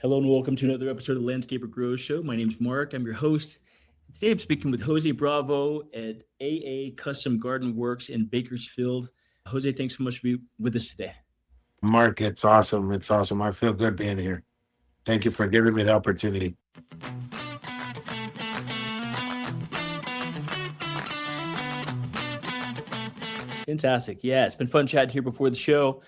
Hello and welcome to another episode of the Landscaper Growth Show. My name is Mark. I'm your host. Today I'm speaking with Jose Bravo at AA Custom Garden Works in Bakersfield. Jose, thanks so much for being with us today. Mark, it's awesome. It's awesome. I feel good being here. Thank you for giving me the opportunity. Fantastic. Yeah, it's been fun chatting here before the show.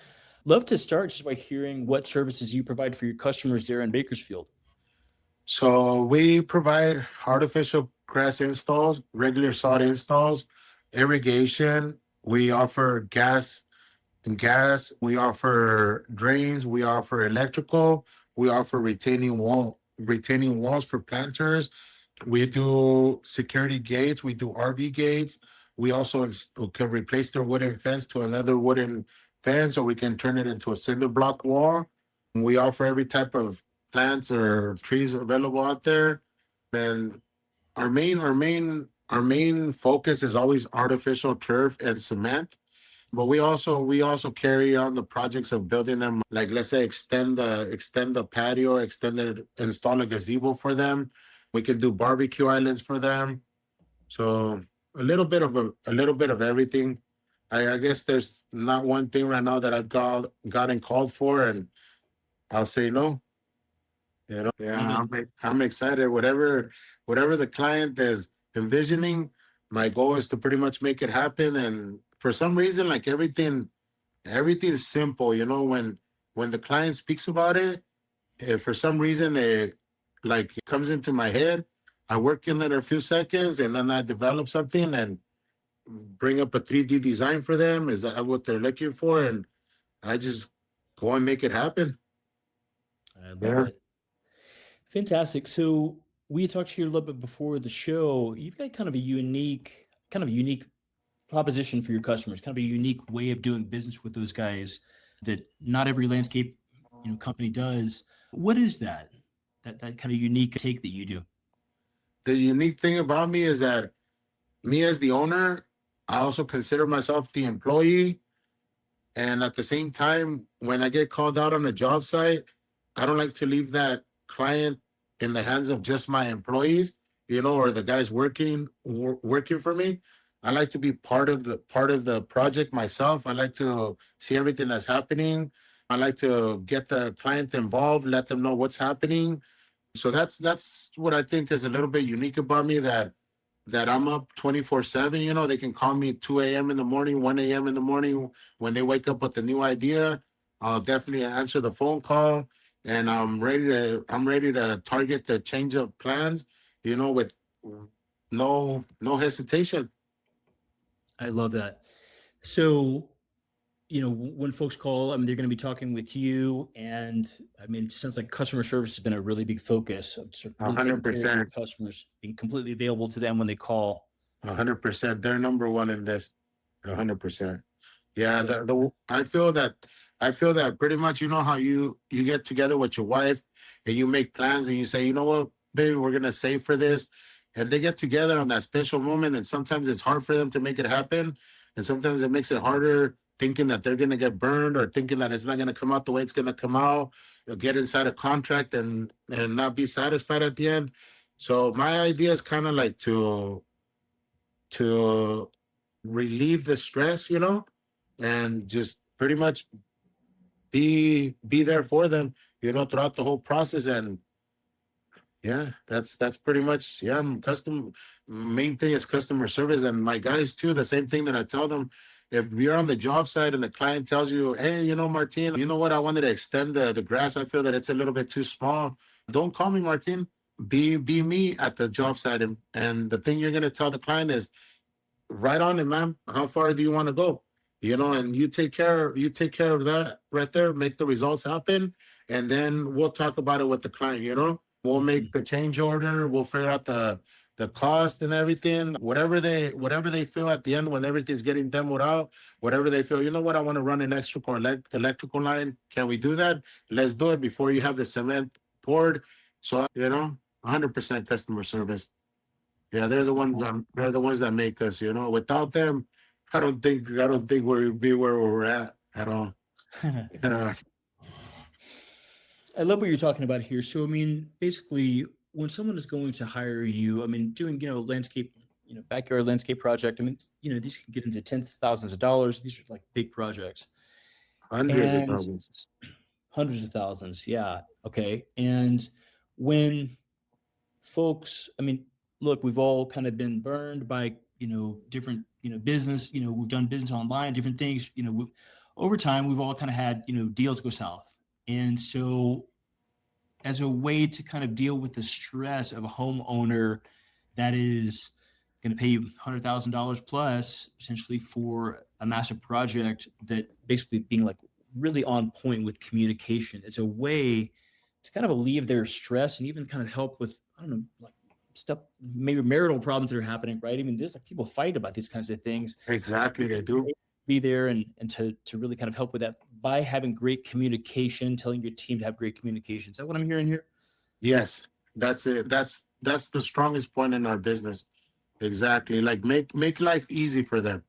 Love to start just by hearing what services you provide for your customers there in Bakersfield. So we provide artificial grass installs, regular sod installs, irrigation. We offer gas. We offer drains. We offer electrical. We offer retaining walls for planters. We do security gates. We do RV gates. We also can replace their wooden fence to another wooden fence, or we can turn it into a cinder block wall. We offer every type of plants or trees available out there. And our main focus is always artificial turf and cement. But we also carry on the projects of building them, like let's say extend the patio, install a gazebo for them. We can do barbecue islands for them. So a little bit of everything. I guess there's not one thing right now that I've gotten called for, and I'll say no. Yeah, I'm excited. Whatever the client is envisioning, my goal is to pretty much make it happen. And for some reason, like everything's simple. When the client speaks about it, if for some reason it like it comes into my head, I work in it a few seconds, and then I develop something and bring up a 3D design for them. Is that what they're looking for? And I just go and make it happen. I love Yeah. it. Fantastic. So we talked here a little bit before the show. You've got kind of a unique proposition for your customers, kind of a unique way of doing business with those guys that not every landscape company does. What is that? That kind of unique take that you do? The unique thing about me is that me as the owner, I also consider myself the employee. And at the same time, when I get called out on a job site, I don't like to leave that client in the hands of just my employees, or the guys working for me. I like to be part of the project myself. I like to see everything that's happening. I like to get the client involved, let them know what's happening. So that's what I think is a little bit unique about me, that I'm up 24/7. They can call me 2 a.m. in the morning, 1 a.m. in the morning when they wake up with a new idea. I'll definitely answer the phone call, and I'm ready to target the change of plans, with no hesitation. I love that. So, when folks call, I mean, they're going to be talking with you. And I mean, it sounds like customer service has been a really big focus of sort of A really taking hundred care of your percent, customers, being completely available to them when they call. 100%. They're number one in this. 100%. Yeah, I feel that pretty much. How you get together with your wife and you make plans and you say, you know what, baby, we're gonna save for this, and they get together on that special moment, and sometimes it's hard for them to make it happen, and sometimes it makes it harder thinking that they're gonna get burned or thinking that it's not gonna come out the way it's gonna come out. They'll get inside a contract and not be satisfied at the end. So my idea is kind of like to relieve the stress, and just pretty much be there for them, throughout the whole process. And yeah, that's pretty much, yeah. Main thing is customer service, and my guys too. The same thing that I tell them. If you're on the job site and the client tells you, hey, Martin, you know what? I wanted to extend the grass. I feel that it's a little bit too small. Don't call me, Martin. Be me at the job site. And the thing you're gonna tell the client is, right on it, man. How far do you want to go? And you take care of that right there, make the results happen, and then we'll talk about it with the client. We'll make Mhm. the change order, we'll figure out the cost and everything. Whatever they feel at the end when everything's getting demoed out, whatever they feel, you know what, I want to run an electrical line. Can we do that? Let's do it before you have the cement poured. So, 100% customer service. Yeah, they're That's the ones fantastic. that they're the ones that make us. Without them, I don't think we'd be where we're at all. Yeah. I love what you're talking about here. So, I mean, basically, when someone is going to hire you, I mean, doing, landscape, backyard landscape project, I mean, these can get into tens of thousands of dollars. These are like big projects Hundreds of and thousands. hundreds of thousands. Yeah. Okay. And when folks, I mean, look, we've all kind of been burned by, different, business, we've done business online, different things, over time, we've all kind of had, deals go south. And so as a way to kind of deal with the stress of a homeowner that is going to pay you $100,000 plus potentially for a massive project, that basically being like really on point with communication. It's a way to kind of alleviate their stress and even kind of help with, I don't know, like stuff, maybe marital problems that are happening, right? I mean, there's like people fight about these kinds of things. Exactly, they do. Be there and to really kind of help with that by having great communication, telling your team to have great communication. Is that what I'm hearing here? Yes, that's it. That's the strongest point in our business. Exactly. Like make life easy for them.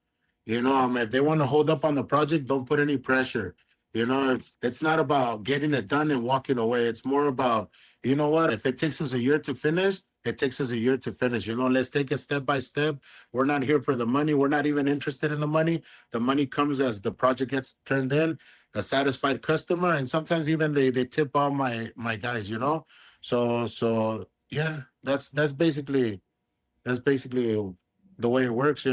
If they want to hold up on the project, don't put any pressure. It's not about getting it done and walking away. It's more about, you know what, if it takes us a year to finish, it takes us a year to finish. Let's take it step by step. We're not here for the money. We're not even interested in the money. The money comes as the project gets turned in, a satisfied customer, and sometimes even they tip all my guys, So yeah, that's basically the way it works.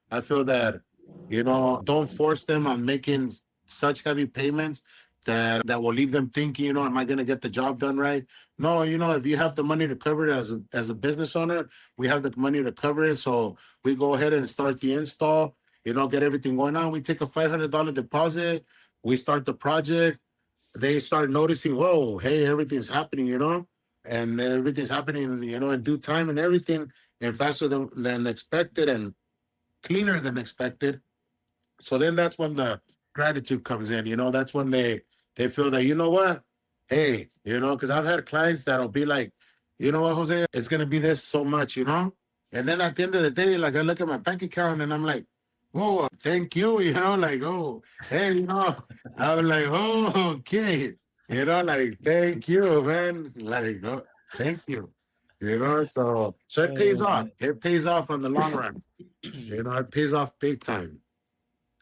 I feel that, don't force them on making such heavy payments that will leave them thinking, am I going to get the job done right? No, if you have the money to cover it as a business owner, we have the money to cover it. So we go ahead and start the install, get everything going on. We take a $500 deposit. We start the project. They start noticing, whoa, hey, everything's happening, and everything's happening, in due time and everything, and faster than expected and cleaner than expected. So then that's when the gratitude comes in. That's when they feel that, what, hey, because I've had clients that'll be like, you know what, Jose, it's gonna be this so much, and then at the end of the day, like I look at my bank account and I'm like, whoa, thank you, like, oh, hey, I'm like, oh, okay, like, thank you, man, like, oh, thank you, so it pays Oh off. man. It pays off on the long run. It pays off big time.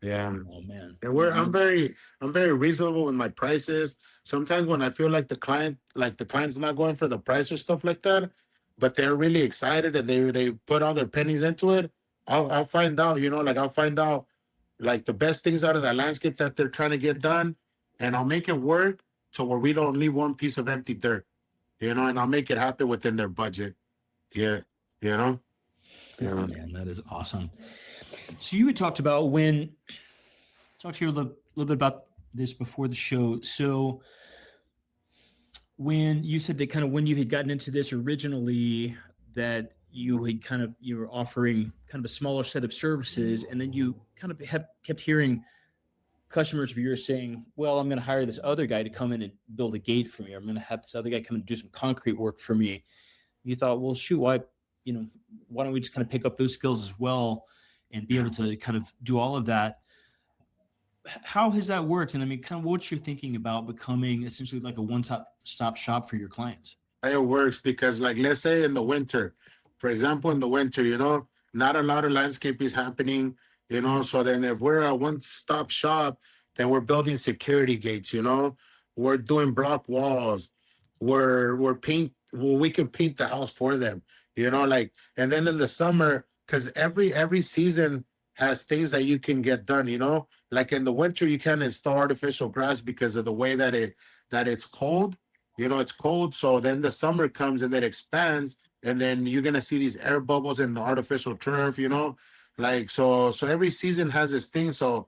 Yeah. Oh man. And Yeah. I'm very reasonable with my prices. Sometimes when I feel like the client's not going for the price or stuff like that, but they're really excited and they put all their pennies into it, I'll find out, like I'll find out like the best things out of that landscape that they're trying to get done, and I'll make it work to where we don't leave one piece of empty dirt, and I'll make it happen within their budget. Yeah, you know, Oh yeah. man, that is awesome. So you had talked about when talked to you a little bit about this before the show. So when you said that kind of when you had gotten into this originally, that you were offering kind of a smaller set of services, and then you kind of kept hearing customers of yours saying, well, I'm going to hire this other guy to come in and build a gate for me, or I'm going to have this other guy come and do some concrete work for me. You thought, well, shoot, why don't we just kind of pick up those skills as well and be able to kind of do all of that? How has that worked? And I mean, kind of what you're thinking about becoming essentially like a one-stop shop for your clients. It works because, like, let's say in the winter, for example, in the winter, not a lot of landscape is happening, so then if we're a one-stop shop, then we're building security gates, we're doing block walls, we can paint the house for them, like. And then in the summer, because every season has things that you can get done, like in the winter you can't install artificial grass because of the way that it's cold. It's cold. So then the summer comes and then expands, and then you're gonna see these air bubbles in the artificial turf, like. So every season has this thing. So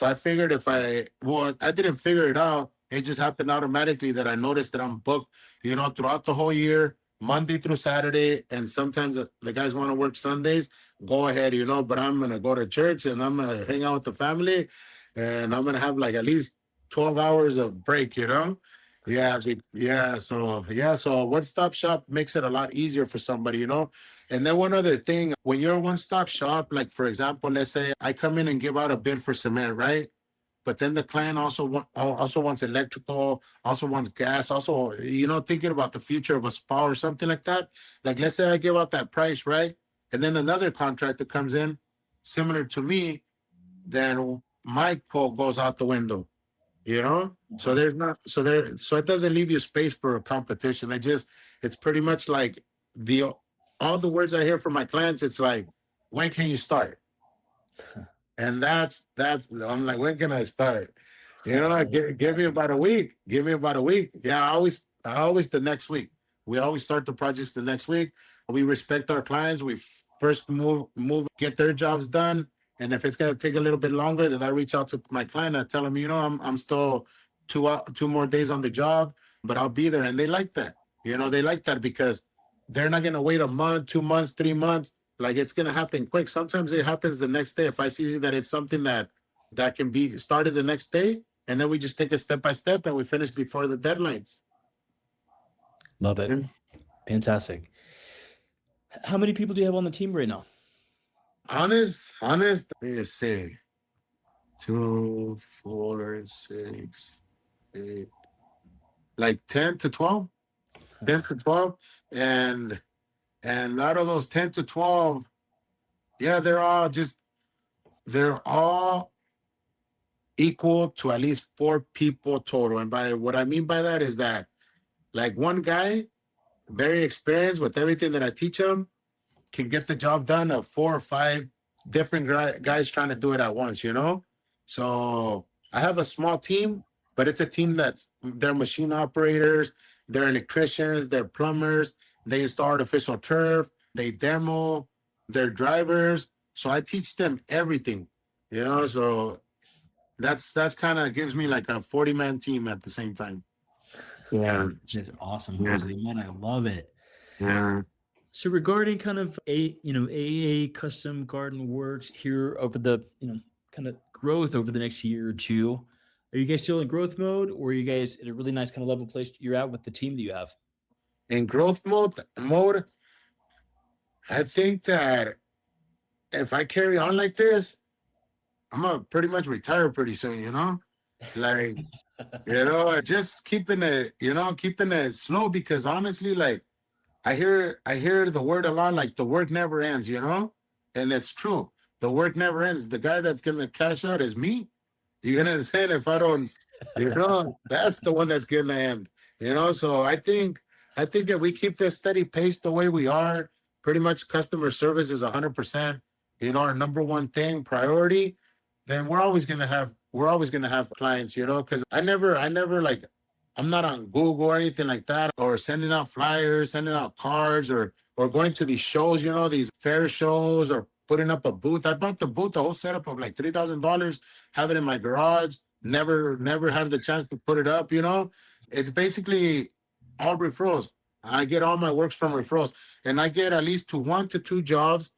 I figured I didn't figure it out. It just happened automatically that I noticed that I'm booked, throughout the whole year, Monday through Saturday, and sometimes the guys want to work Sundays. Go ahead, but I'm gonna go to church and I'm gonna hang out with the family, and I'm gonna have like at least 12 hours of break. Yeah, yeah. So one-stop shop makes it a lot easier for somebody. And then one other thing, when you're a one-stop shop, like for example, let's say I come in and give out a bid for cement, right? but then the client also wants electrical, also wants gas, also, thinking about the future of a spa or something like that. Like, let's say I give out that price, right? And then another contractor comes in similar to me, then my quote goes out the window, So there's not, so it doesn't leave you space for a competition. It's pretty much like all the words I hear from my clients, it's like, when can you start? And that's I'm like, when can I start? Like, give me about a week. Give me about a week. Yeah, I always the next week. We always start the projects the next week. We respect our clients. We first get their jobs done. And if it's gonna take a little bit longer, then I reach out to my client. I tell them, I'm still two more days on the job, but I'll be there. And they like that. They like that because they're not gonna wait a month, 2 months, 3 months. Like, it's gonna happen quick. Sometimes it happens the next day. If I see that it's something that can be started the next day, and then we just take it step by step and we finish before the deadline. Love it. Fantastic. How many people do you have on the team right now? Honest, let me just say 2, 4, 6, 8, like 10 to 12. 10 to 12. And out of those 10 to 12, yeah, they're all equal to at least 4 people total. And by what I mean by that is that, like, one guy, very experienced with everything that I teach him, can get the job done of 4 or 5 different guys trying to do it at once, So I have a small team, but it's a team they're machine operators, they're electricians, they're plumbers, they install artificial turf, they demo, they're drivers. So I teach them everything, so that's kind of gives me like a 40-man team at the same time. Yeah. That's awesome, Jose. Man, I love it. Yeah. So regarding kind of AA Custom Garden Works here over the, kind of growth over the next year or two, are you guys still in growth mode, or are you guys at a really nice kind of level place you're at with the team that you have? In growth mode, I think that if I carry on like this, I'm gonna pretty much retire pretty soon, like, just keeping it slow, because honestly, like, I hear the word a lot, like, the work never ends, and it's true. The work never ends. The guy that's gonna cash out is me. You understand? If I don't, that's the one that's gonna end. So I think that we keep this steady pace the way we are. Pretty much customer service is 100%, our number one thing, priority. Then we're always gonna have clients, because I never like, I'm not on Google or anything like that, or sending out flyers, sending out cards, or going to these shows, these fair shows, or putting up a booth. I bought the booth, the whole setup of like $3,000, have it in my garage. Never had the chance to put it up. It's basically all referrals. I get all my works from referrals, and I get at least 1 to 2 jobs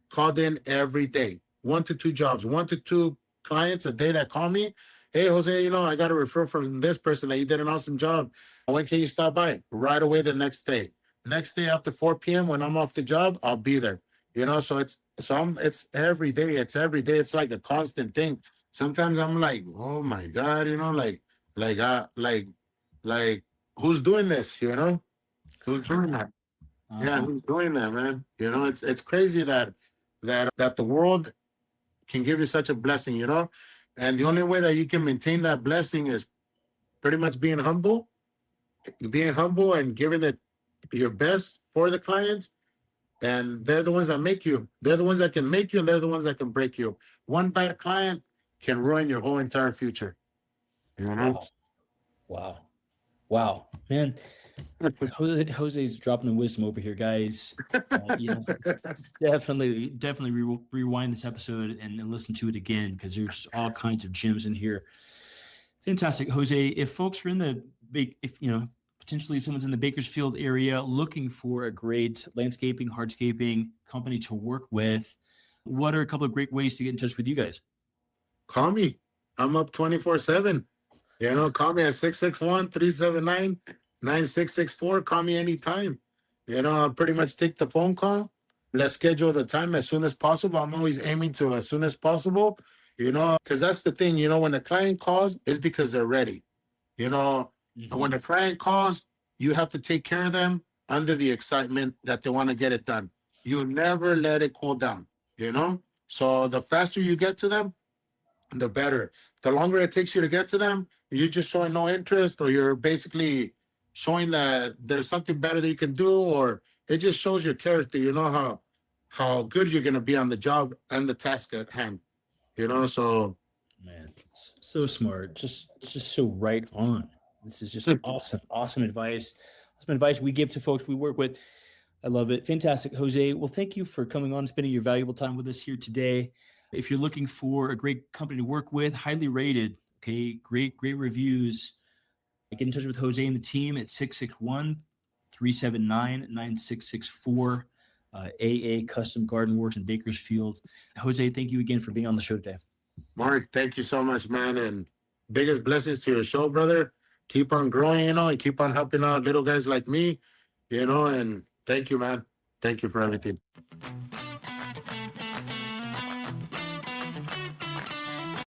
called in every day. 1 to 2 jobs, 1 to 2 clients a day that call me. Hey, Jose, I got a referral from this person that you did an awesome job. When can you stop by? Right away the next day. Next day after 4 p.m. when I'm off the job, I'll be there. So it's every day. It's every day. It's like a constant thing. Sometimes I'm like, oh my God, like who's doing this? Who's doing that? Yeah, who's doing that, man? It's crazy that the world can give you such a blessing, and the only way that you can maintain that blessing is pretty much being humble and giving it your best for the clients. And they're the ones that make you. They're the ones that can make you, and they're the ones that can break you. One bad client can ruin your whole entire future. Wow, man. Jose's dropping the wisdom over here, guys. Definitely rewind this episode and listen to it again, because there's all kinds of gems in here. Fantastic, Jose. If folks are in the potentially someone's in the Bakersfield area looking for a great landscaping, hardscaping company to work with, what are a couple of great ways to get in touch with you guys? Call me. I'm up 24/7. Call me at 661-379-9664. Call me anytime. I'll pretty much take the phone call. Let's schedule the time as soon as possible. I'm always aiming to as soon as possible. because that's the thing, when the client calls, it's because they're ready. And when Mhm. the client calls, you have to take care of them under the excitement that they want to get it done. You never let it cool down. So the faster you get to them, the better. The longer it takes you to get to them, you're just showing no interest, or you're basically showing that there's something better that you can do, or it just shows your character. You know how good you're gonna be on the job and the task at hand. So Man, it's so smart. Just so right on. This is just awesome. Awesome advice. Awesome advice we give to folks we work with. I love it. Fantastic, Jose. Well, thank you for coming on and spending your valuable time with us here today. If you're looking for a great company to work with, highly rated, okay, great reviews, get in touch with Jose and the team at 661-379-9664. AA Custom Garden Works in Bakersfield. Jose, thank you again for being on the show today. Mark, thank you so much, man, and biggest blessings to your show, brother. Keep on growing, and keep on helping out little guys like me, and thank you, man. Thank you for everything.